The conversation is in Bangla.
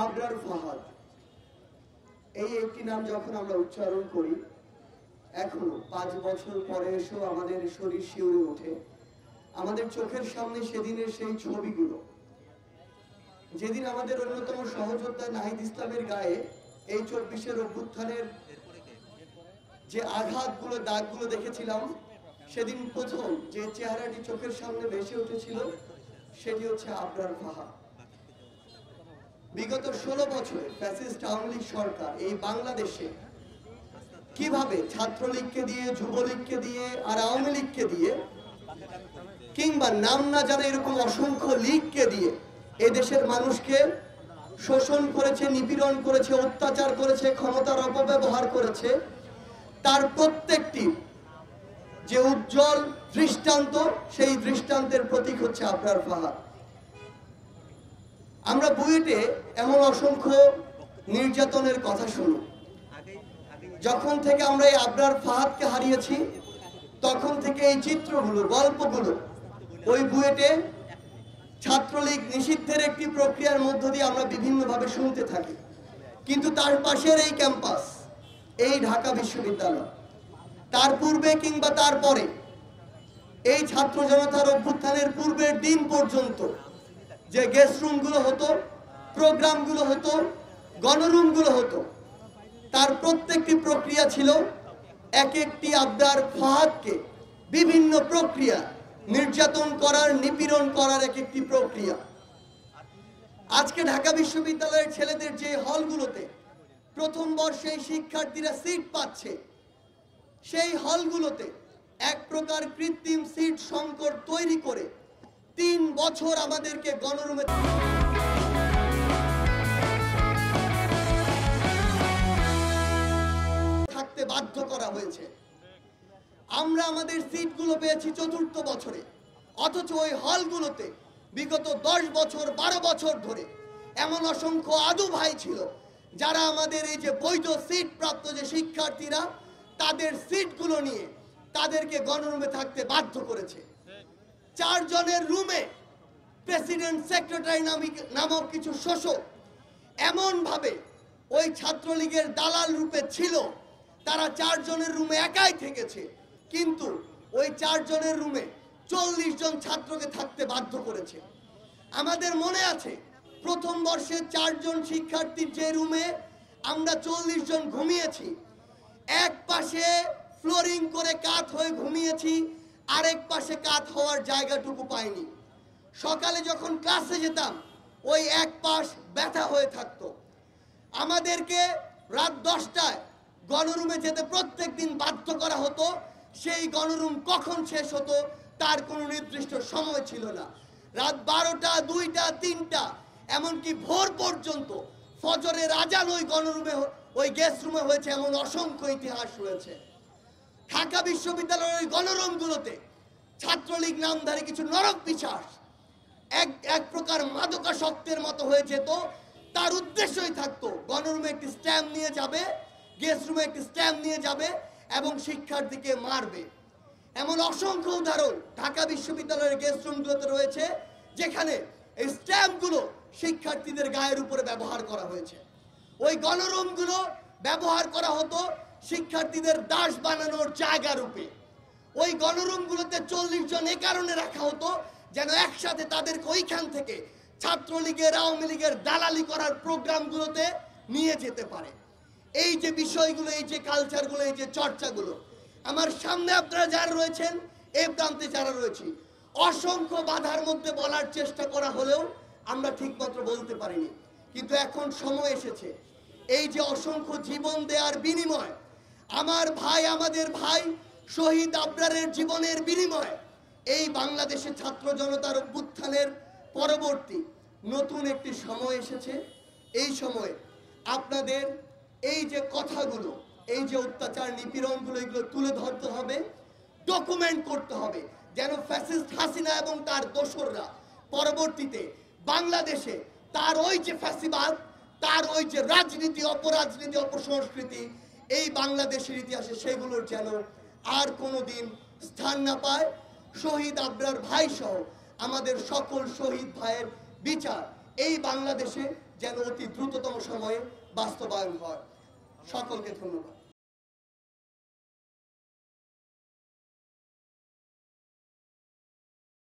আবরার ফাহাদ এই একটি নাম যখন আমরা উচ্চারণ করি এখনো 5 বছর পরে এসেও আমাদের শরীর শিউরে ওঠে। আমাদের চোখের সামনে সেদিনের সেই ছবিগুলো, যেদিন আমাদের অন্যতম সহযোদ্ধা নাহিদ ইসলামের গায়ে এই 24-এর অভ্যুত্থানের যে আঘাতগুলো, দাগগুলো দেখেছিলাম, সেদিন প্রথম যে চেহারাটি চোখের সামনে ভেসে উঠেছিল সেটি হচ্ছে আবরার ফাহাদ। বিগত 16 বছরে ফ্যাসিস্ট আওয়ামী লীগ সরকার এই বাংলাদেশে কিভাবে ছাত্রলীগকে দিয়ে, যুবলীগকে দিয়ে আর আওয়ামী লীগকে দিয়ে, কিংবা নাম না জানা এরকম অসংখ্য লীগকে দিয়ে এদেশের মানুষকে শোষণ করেছে, নিপীড়ন করেছে, অত্যাচার করেছে, ক্ষমতার অপব্যবহার করেছে, তার প্রত্যেকটি যে উজ্জ্বল দৃষ্টান্ত, সেই দৃষ্টান্তের প্রতীক হচ্ছে আবরার ফাহাদ। আমরা বুয়েটে এমন অসংখ্য নির্যাতনের কথা শুনি। যখন থেকে আমরা এই আবরার ফাহাদকে হারিয়েছি তখন থেকে এই চিত্রগুলো, গল্পগুলো ওই বুয়েটে ছাত্রলীগ নিষিদ্ধের একটি প্রক্রিয়ার মধ্য দিয়ে আমরা বিভিন্নভাবে শুনতে থাকি। কিন্তু তার পাশের এই ক্যাম্পাস, এই ঢাকা বিশ্ববিদ্যালয়, তার পূর্বে কিংবা তারপরে এই ছাত্র জনতার অভ্যুত্থানের পূর্বের দিন পর্যন্ত যে গেস্ট রুমগুলো হতো, প্রোগ্রামগুলো হতো, গণরুমগুলো হতো, তার প্রত্যেকটি প্রক্রিয়া ছিল এক একটি আবরার ফাহাদকে বিভিন্ন প্রক্রিয়া, নির্যাতন করার, নিপীড়ন করার এক একটি প্রক্রিয়া। আজকে ঢাকা বিশ্ববিদ্যালয়ের ছেলেদের যে হলগুলোতে প্রথম বর্ষের শিক্ষার্থীরা সিট পাচ্ছে, সেই হলগুলোতে এক প্রকার কৃত্রিম সিট সংকট তৈরি করে 3 বছর আমাদেরকে গণরুমে থাকতে বাধ্য করা হয়েছে। আমরা আমাদের সিটগুলো পেয়েছি 4র্থ বছরে, অথচ ওই হলগুলোতে বিগত 10 বছর 12 বছর ধরে এমন অসংখ্য আদু ভাই ছিল যারা আমাদের এই যে বৈধ সিট প্রাপ্ত যে শিক্ষার্থীরা, তাদের সিটগুলো নিয়ে তাদেরকে গণরুমে থাকতে বাধ্য করেছে। 4 জনের রুমে প্রেসিডেন্ট, সেক্রেটারি নামক কিছু শোষক এমন ভাবে ওই ছাত্রলীগের দালাল রূপে ছিল, তারা 4 জনের রুমে একাই থেকেছে, কিন্তু ওই 4 জনের রুমে 40 জন ছাত্রকে থাকতে বাধ্য করেছে। আমাদের মনে আছে প্রথম বর্ষে 4 জন শিক্ষার্থীর যে রুমে আমরা 40 জন ঘুমিয়েছি, এক পাশে ফ্লোরিং করে কাত হয়ে ঘুমিয়েছি, আরেক পাশে কাত হওয়ার জায়গাটুকু পাইনি। সকালে যখন ক্লাসে যেতাম ওই এক পাশ ব্যথা হয়ে থাকতো। আমাদেরকে রাত 10টায় গণরুমে যেতে প্রত্যেকদিন বাধ্য করা হতো। সেই গণরুম কখন শেষ হতো তার কোনো নির্দিষ্ট সময় ছিল না। রাত 12টা, 2টা, 3টা, এমনকি ভোর পর্যন্ত ফজরের আজান ওই গণরুমে, ওই গেস্ট রুমে হয়েছে, এমন অসংখ্য ইতিহাস রয়েছে। ঢাকা বিশ্ববিদ্যালয়ের ওই গণরুমগুলোতে ছাত্রলীগ নামধারী কিছু নরক পিশাচ এক প্রকার মাদকাসক্তের মতো হয়ে যেত। তার উদ্দেশ্যই থাকতো গণরুমে একটি স্ট্যাম্প নিয়ে যাবে, গেস্ট রুমে একটি স্ট্যাম্প নিয়ে যাবে এবং শিক্ষার্থীকে মারবে। এমন অসংখ্য উদাহরণ ঢাকা বিশ্ববিদ্যালয়ের গেস্ট রুমগুলোতে রয়েছে, যেখানে এই স্ট্যাম্পগুলো শিক্ষার্থীদের গায়ের উপরে ব্যবহার করা হয়েছে। ওই গণরুমগুলো ব্যবহার করা হতো শিক্ষার্থীদের দাস বানানোর জায়গা রূপে। ওই গণরুমগুলোতে 40 জন এ কারণে রাখা হতো যেন একসাথে তাদেরকে ওইখান থেকে ছাত্রলীগের, আওয়ামী লীগের দালালি করার প্রোগ্রামগুলোতে নিয়ে যেতে পারে। এই যে বিষয়গুলো, এই যে কালচারগুলো, এই যে চর্চাগুলো, আমার সামনে আপনারা যারা রয়েছেন, এই প্রান্তে যারা রয়েছি, অসংখ্য বাধার মধ্যে বলার চেষ্টা করা হলেও আমরা ঠিকমতো বলতে পারিনি। কিন্তু এখন সময় এসেছে, এই যে অসংখ্য জীবন দেওয়ার বিনিময়, আমার ভাই, আমাদের ভাই শহীদ আবরারের জীবনের বিনিময় এই বাংলাদেশের ছাত্র জনতার অভ্যুত্থানের পরবর্তী নতুন একটি সময় এসেছে। এই সময়ে আপনাদের এই যে কথাগুলো, এই যে অত্যাচার, নিপীড়নগুলো, এগুলো তুলে ধরতে হবে, ডকুমেন্ট করতে হবে, যেন ফ্যাসিস্ট হাসিনা এবং তার দোসররা পরবর্তীতে বাংলাদেশে তার ওই যে ফ্যাসিবাদ, তার ওই যে রাজনীতি, অপরাজনীতি, অপসংস্কৃতি এই বাংলাদেশের ইতিহাসে সেগুলোর যেন আর কোনোদিন স্থান না পায়। শহীদ আবরার ভাই সহ আমাদের সকল শহীদ ভাইয়ের বিচার এই বাংলাদেশে যেন অতি দ্রুততম সময়ে বাস্তবায়ন হয়। সকলকে ধন্যবাদ।